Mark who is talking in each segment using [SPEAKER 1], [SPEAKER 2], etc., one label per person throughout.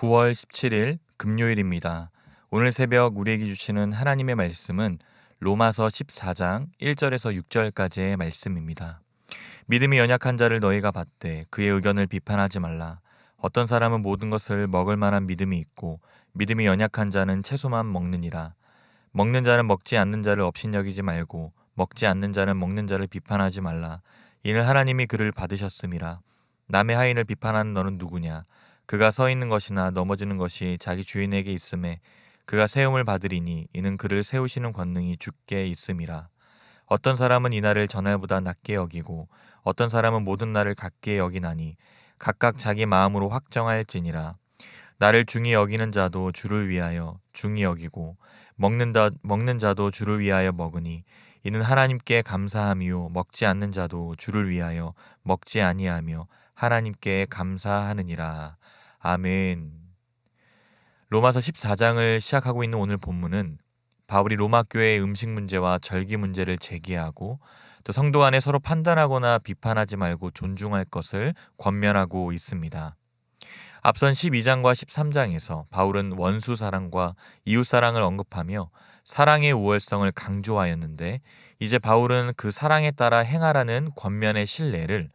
[SPEAKER 1] 9월 17일 금요일입니다. 오늘 새벽 우리에게 주시는 하나님의 말씀은 로마서 14장 1절에서 6절까지의 말씀입니다. 믿음이 연약한 자를 너희가 받되 그의 의견을 비판하지 말라. 어떤 사람은 모든 것을 먹을 만한 믿음이 있고 믿음이 연약한 자는 채소만 먹느니라. 먹는 자는 먹지 않는 자를 업신여기지 말고 먹지 않는 자는 먹는 자를 비판하지 말라. 이는 하나님이 그를 받으셨음이라. 남의 하인을 비판하는 너는 누구냐? 그가 서 있는 것이나 넘어지는 것이 자기 주인에게 있음에 그가 세움을 받으리니 이는 그를 세우시는 권능이 주께 있음이라. 어떤 사람은 이날을 전날보다 낮게 여기고 어떤 사람은 모든 날을 같게 여기나니 각각 자기 마음으로 확정할지니라. 나를 중히 여기는 자도 주를 위하여 중히 여기고 먹는 자도 주를 위하여 먹으니 이는 하나님께 감사함이요 먹지 않는 자도 주를 위하여 먹지 아니하며 하나님께 감사하느니라. 아멘. 로마서 14장을 시작하고 있는 오늘 본문은 바울이 로마 교회의 음식 문제와 절기 문제를 제기하고 또 성도 간에 서로 판단하거나 비판하지 말고 존중할 것을 권면하고 있습니다. 앞선 12장과 13장에서 바울은 원수 사랑과 이웃 사랑을 언급하며 사랑의 우월성을 강조하였는데 이제 바울은 그 사랑에 따라 행하라는 권면의 신뢰를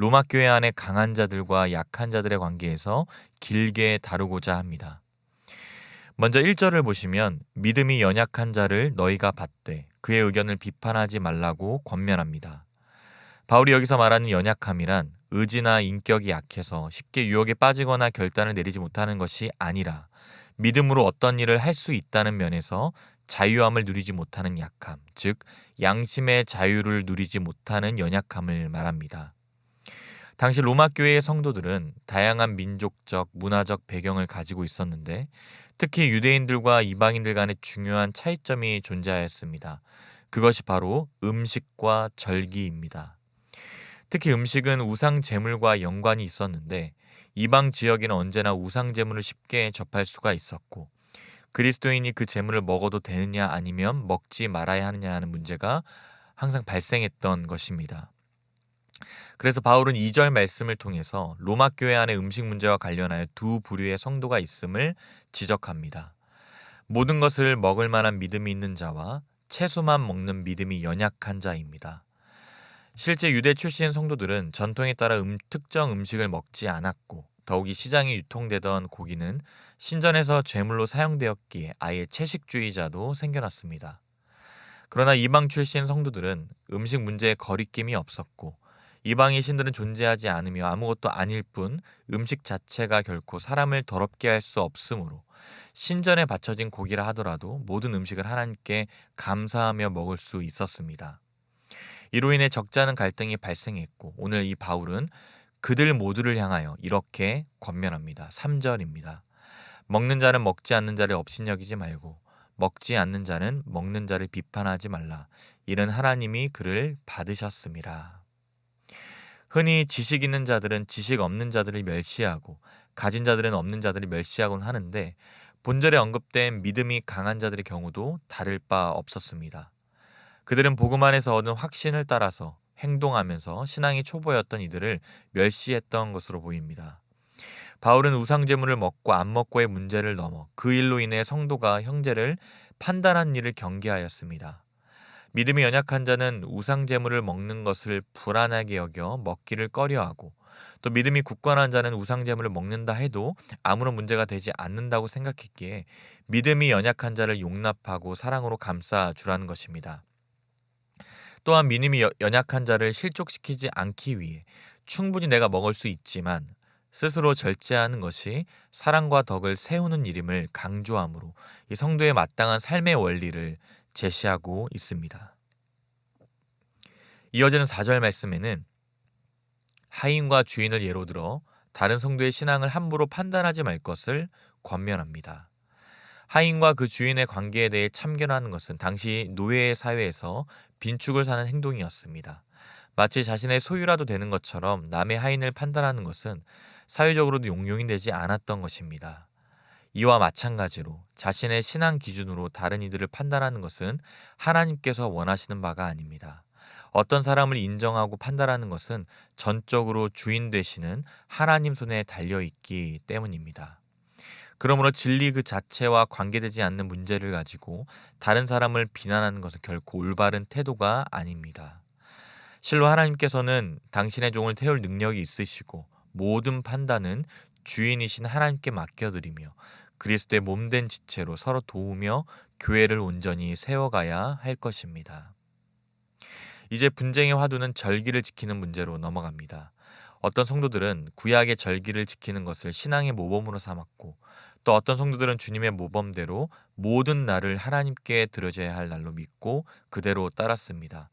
[SPEAKER 1] 로마 교회 안의 강한 자들과 약한 자들의 관계에서 길게 다루고자 합니다. 먼저 1절을 보시면 믿음이 연약한 자를 너희가 받되 그의 의견을 비판하지 말라고 권면합니다. 바울이 여기서 말하는 연약함이란 의지나 인격이 약해서 쉽게 유혹에 빠지거나 결단을 내리지 못하는 것이 아니라 믿음으로 어떤 일을 할 수 있다는 면에서 자유함을 누리지 못하는 약함, 즉 양심의 자유를 누리지 못하는 연약함을 말합니다. 당시 로마 교회의 성도들은 다양한 민족적, 문화적 배경을 가지고 있었는데 특히 유대인들과 이방인들 간의 중요한 차이점이 존재하였습니다. 그것이 바로 음식과 절기입니다. 특히 음식은 우상 제물과 연관이 있었는데 이방 지역에는 언제나 우상 제물을 쉽게 접할 수가 있었고 그리스도인이 그 제물을 먹어도 되느냐 아니면 먹지 말아야 하느냐 하는 문제가 항상 발생했던 것입니다. 그래서 바울은 2절 말씀을 통해서 로마 교회 안의 음식 문제와 관련하여 두 부류의 성도가 있음을 지적합니다. 모든 것을 먹을 만한 믿음이 있는 자와 채소만 먹는 믿음이 연약한 자입니다. 실제 유대 출신 성도들은 전통에 따라 특정 음식을 먹지 않았고 더욱이 시장에 유통되던 고기는 신전에서 제물로 사용되었기에 아예 채식주의자도 생겨났습니다. 그러나 이방 출신 성도들은 음식 문제에 거리낌이 없었고 이방의 신들은 존재하지 않으며 아무것도 아닐 뿐 음식 자체가 결코 사람을 더럽게 할 수 없으므로 신전에 바쳐진 고기라 하더라도 모든 음식을 하나님께 감사하며 먹을 수 있었습니다. 이로 인해 적잖은 갈등이 발생했고 오늘 이 바울은 그들 모두를 향하여 이렇게 권면합니다. 3절입니다. 먹는 자는 먹지 않는 자를 업신여기지 말고 먹지 않는 자는 먹는 자를 비판하지 말라. 이는 하나님이 그를 받으셨음이라. 흔히 지식 있는 자들은 지식 없는 자들을 멸시하고 가진 자들은 없는 자들을 멸시하곤 하는데 본절에 언급된 믿음이 강한 자들의 경우도 다를 바 없었습니다. 그들은 복음 안에서 얻은 확신을 따라서 행동하면서 신앙이 초보였던 이들을 멸시했던 것으로 보입니다. 바울은 우상제물을 먹고 안 먹고의 문제를 넘어 그 일로 인해 성도가 형제를 판단한 일을 경계하였습니다. 믿음이 연약한 자는 우상제물을 먹는 것을 불안하게 여겨 먹기를 꺼려하고 또 믿음이 굳건한 자는 우상제물을 먹는다 해도 아무런 문제가 되지 않는다고 생각했기에 믿음이 연약한 자를 용납하고 사랑으로 감싸주라는 것입니다. 또한 믿음이 연약한 자를 실족시키지 않기 위해 충분히 내가 먹을 수 있지만 스스로 절제하는 것이 사랑과 덕을 세우는 일임을 강조하므로 이 성도의 마땅한 삶의 원리를 제시하고 있습니다. 이어지는 4절 말씀에는 하인과 주인을 예로 들어 다른 성도의 신앙을 함부로 판단하지 말 것을 권면합니다. 하인과 그 주인의 관계에 대해 참견하는 것은 당시 노예 사회에서 빈축을 사는 행동이었습니다. 마치 자신의 소유라도 되는 것처럼 남의 하인을 판단하는 것은 사회적으로도 용용이 되지 않았던 것입니다. 이와 마찬가지로 자신의 신앙 기준으로 다른 이들을 판단하는 것은 하나님께서 원하시는 바가 아닙니다. 어떤 사람을 인정하고 판단하는 것은 전적으로 주인 되시는 하나님 손에 달려있기 때문입니다. 그러므로 진리 그 자체와 관계되지 않는 문제를 가지고 다른 사람을 비난하는 것은 결코 올바른 태도가 아닙니다. 실로 하나님께서는 당신의 종을 태울 능력이 있으시고 모든 판단은 주인이신 하나님께 맡겨드리며 그리스도의 몸된 지체로 서로 도우며 교회를 온전히 세워가야 할 것입니다. 이제 분쟁의 화두는 절기를 지키는 문제로 넘어갑니다. 어떤 성도들은 구약의 절기를 지키는 것을 신앙의 모범으로 삼았고 또 어떤 성도들은 주님의 모범대로 모든 날을 하나님께 드려져야 할 날로 믿고 그대로 따랐습니다.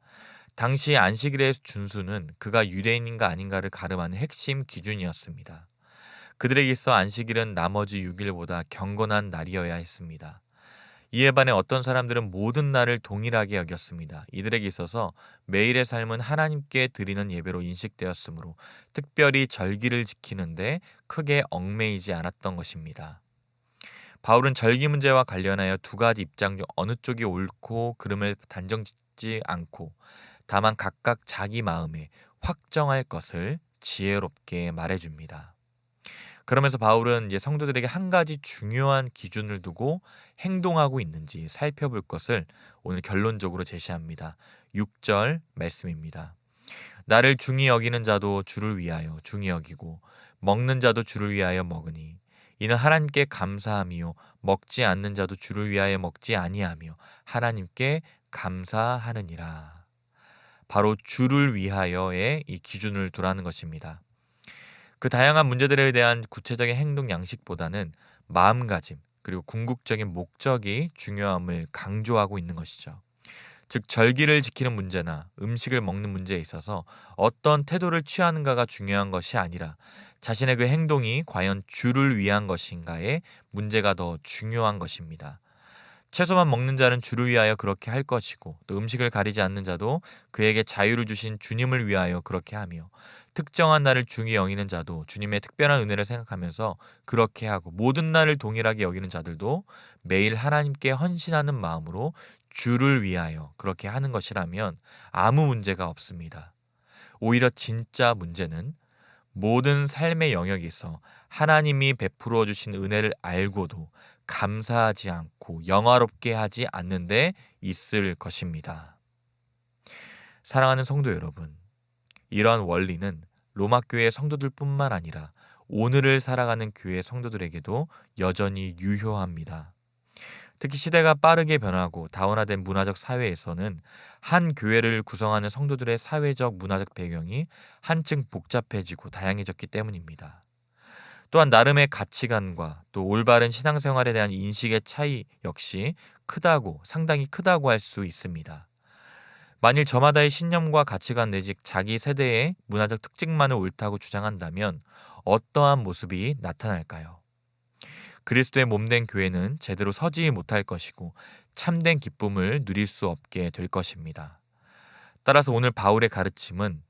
[SPEAKER 1] 당시 안식일의 준수는 그가 유대인인가 아닌가를 가름하는 핵심 기준이었습니다. 그들에게 있어 안식일은 나머지 6일보다 경건한 날이어야 했습니다. 이에 반해 어떤 사람들은 모든 날을 동일하게 여겼습니다. 이들에게 있어서 매일의 삶은 하나님께 드리는 예배로 인식되었으므로 특별히 절기를 지키는데 크게 얽매이지 않았던 것입니다. 바울은 절기 문제와 관련하여 두 가지 입장 중 어느 쪽이 옳고 그름을 단정짓지 않고 다만 각각 자기 마음에 확정할 것을 지혜롭게 말해줍니다. 그러면서 바울은 이제 성도들에게 한 가지 중요한 기준을 두고 행동하고 있는지 살펴볼 것을 오늘 결론적으로 제시합니다. 6절 말씀입니다. 나를 중히 여기는 자도 주를 위하여 중히 여기고 먹는 자도 주를 위하여 먹으니 이는 하나님께 감사함이요 먹지 않는 자도 주를 위하여 먹지 아니하며 하나님께 감사하느니라. 바로 주를 위하여의 이 기준을 두라는 것입니다. 그 다양한 문제들에 대한 구체적인 행동 양식보다는 마음가짐 그리고 궁극적인 목적이 중요함을 강조하고 있는 것이죠. 즉 절기를 지키는 문제나 음식을 먹는 문제에 있어서 어떤 태도를 취하는가가 중요한 것이 아니라 자신의 그 행동이 과연 주를 위한 것인가의 문제가 더 중요한 것입니다. 채소만 먹는 자는 주를 위하여 그렇게 할 것이고 또 음식을 가리지 않는 자도 그에게 자유를 주신 주님을 위하여 그렇게 하며 특정한 날을 중히 여기는 자도 주님의 특별한 은혜를 생각하면서 그렇게 하고 모든 날을 동일하게 여기는 자들도 매일 하나님께 헌신하는 마음으로 주를 위하여 그렇게 하는 것이라면 아무 문제가 없습니다. 오히려 진짜 문제는 모든 삶의 영역에서 하나님이 베풀어 주신 은혜를 알고도 감사하지 않고 영화롭게 하지 않는 데 있을 것입니다. 사랑하는 성도 여러분, 이러한 원리는 로마 교회 성도들뿐만 아니라 오늘을 살아가는 교회 성도들에게도 여전히 유효합니다. 특히 시대가 빠르게 변하고 다원화된 문화적 사회에서는 한 교회를 구성하는 성도들의 사회적 문화적 배경이 한층 복잡해지고 다양해졌기 때문입니다. 또한 나름의 가치관과 또 올바른 신앙생활에 대한 인식의 차이 역시 상당히 크다고 할 수 있습니다. 만일 저마다의 신념과 가치관 내지 자기 세대의 문화적 특징만을 옳다고 주장한다면 어떠한 모습이 나타날까요? 그리스도의 몸된 교회는 제대로 서지 못할 것이고 참된 기쁨을 누릴 수 없게 될 것입니다. 따라서 오늘 바울의 가르침은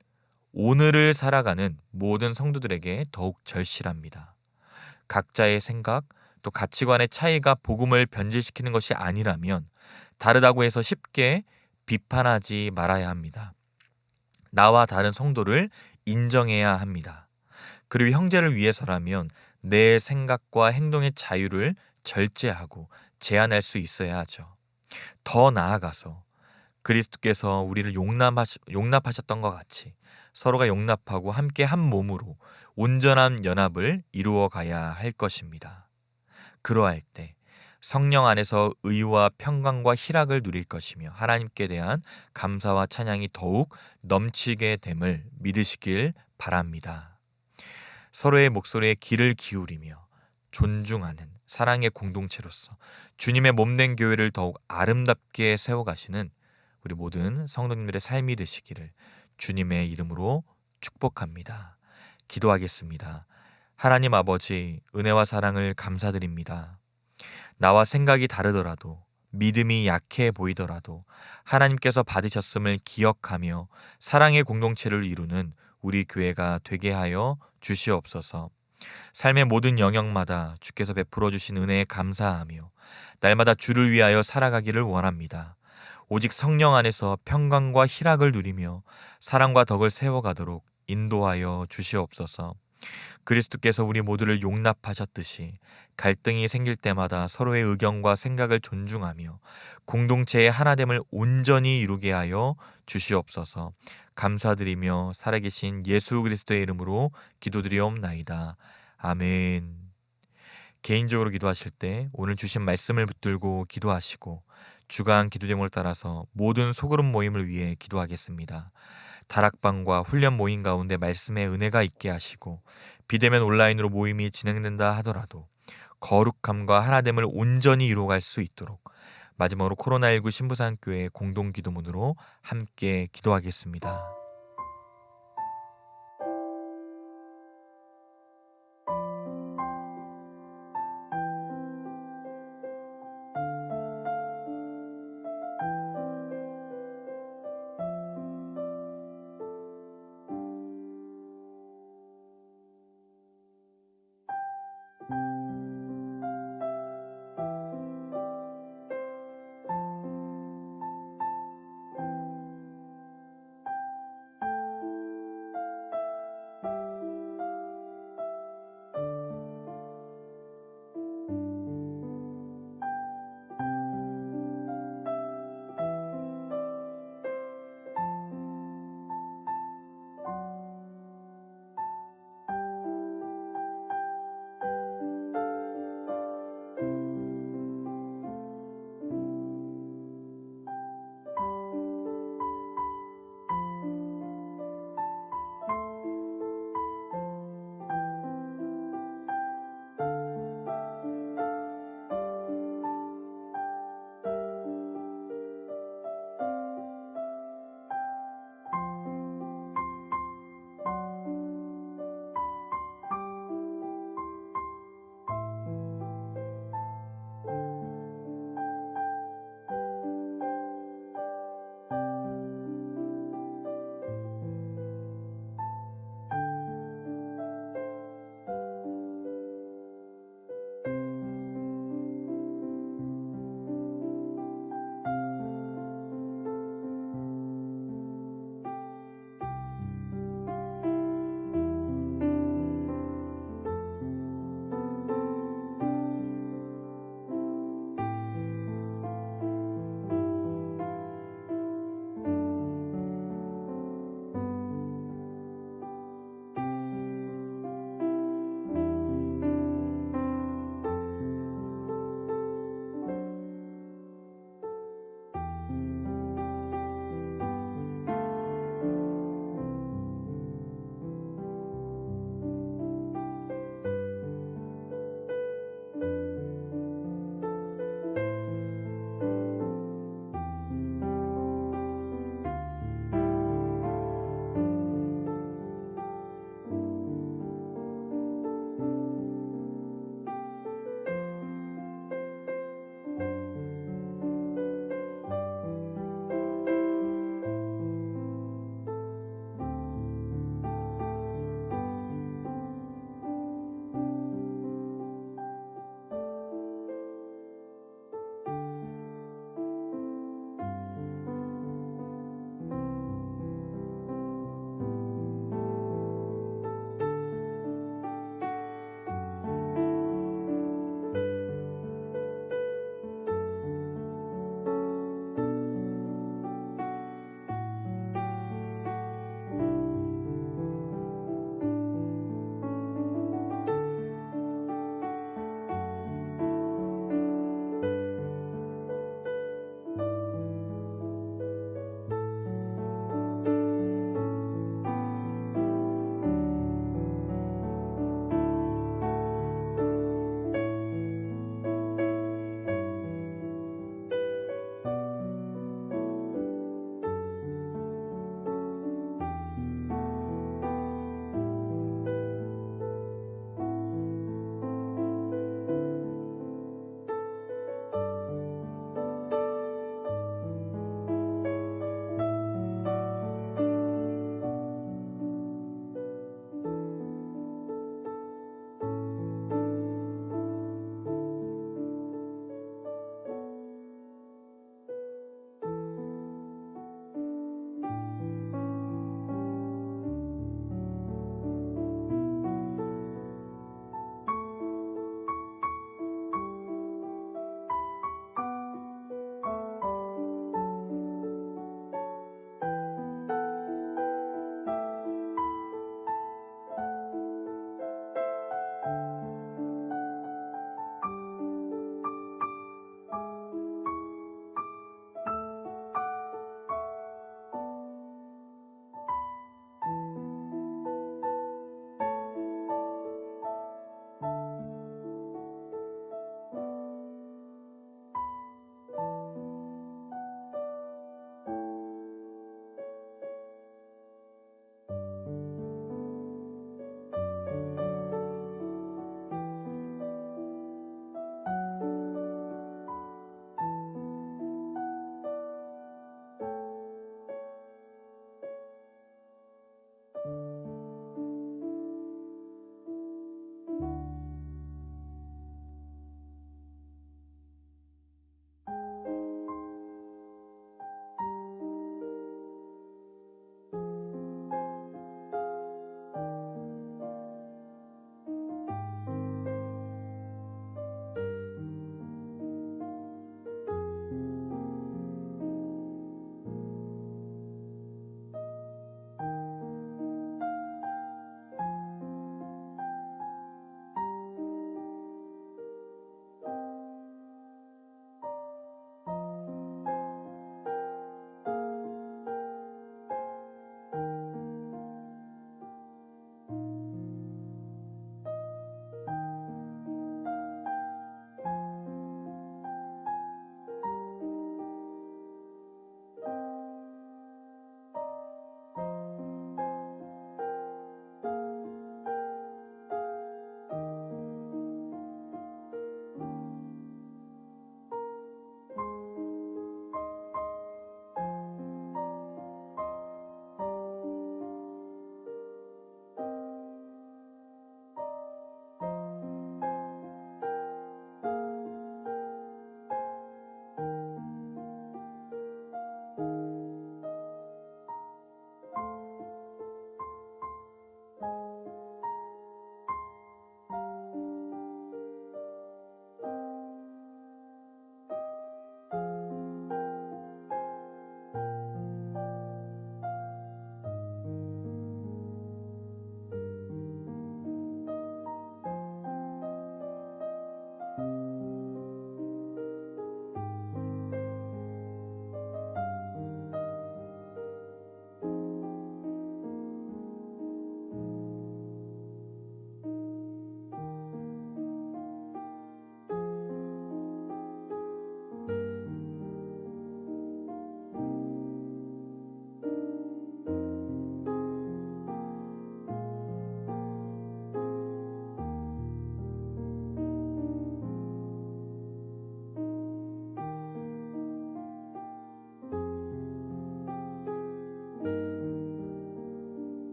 [SPEAKER 1] 오늘을 살아가는 모든 성도들에게 더욱 절실합니다. 각자의 생각 또 가치관의 차이가 복음을 변질시키는 것이 아니라면 다르다고 해서 쉽게 비판하지 말아야 합니다. 나와 다른 성도를 인정해야 합니다. 그리고 형제를 위해서라면 내 생각과 행동의 자유를 절제하고 제한할 수 있어야 하죠. 더 나아가서 그리스도께서 우리를 용납하셨던 것 같이 서로가 용납하고 함께 한 몸으로 온전한 연합을 이루어 가야 할 것입니다. 그러할 때 성령 안에서 의와 평강과 희락을 누릴 것이며 하나님께 대한 감사와 찬양이 더욱 넘치게 됨을 믿으시길 바랍니다. 서로의 목소리에 귀를 기울이며 존중하는 사랑의 공동체로서 주님의 몸된 교회를 더욱 아름답게 세워가시는 우리 모든 성도님들의 삶이 되시기를 주님의 이름으로 축복합니다. 기도하겠습니다. 하나님 아버지, 은혜와 사랑을 감사드립니다. 나와 생각이 다르더라도 믿음이 약해 보이더라도 하나님께서 받으셨음을 기억하며 사랑의 공동체를 이루는 우리 교회가 되게 하여 주시옵소서. 삶의 모든 영역마다 주께서 베풀어 주신 은혜에 감사하며 날마다 주를 위하여 살아가기를 원합니다. 오직 성령 안에서 평강과 희락을 누리며 사랑과 덕을 세워가도록 인도하여 주시옵소서. 그리스도께서 우리 모두를 용납하셨듯이 갈등이 생길 때마다 서로의 의견과 생각을 존중하며 공동체의 하나됨을 온전히 이루게 하여 주시옵소서. 감사드리며 살아계신 예수 그리스도의 이름으로 기도드리옵나이다. 아멘. 개인적으로 기도하실 때 오늘 주신 말씀을 붙들고 기도하시고 주간 기도 제목을 따라서 모든 소그룹 모임을 위해 기도하겠습니다. 다락방과 훈련 모임 가운데 말씀의 은혜가 있게 하시고 비대면 온라인으로 모임이 진행된다 하더라도 거룩함과 하나됨을 온전히 이루어갈 수 있도록 마지막으로 코로나19 신부산교회 공동기도문으로 함께 기도하겠습니다.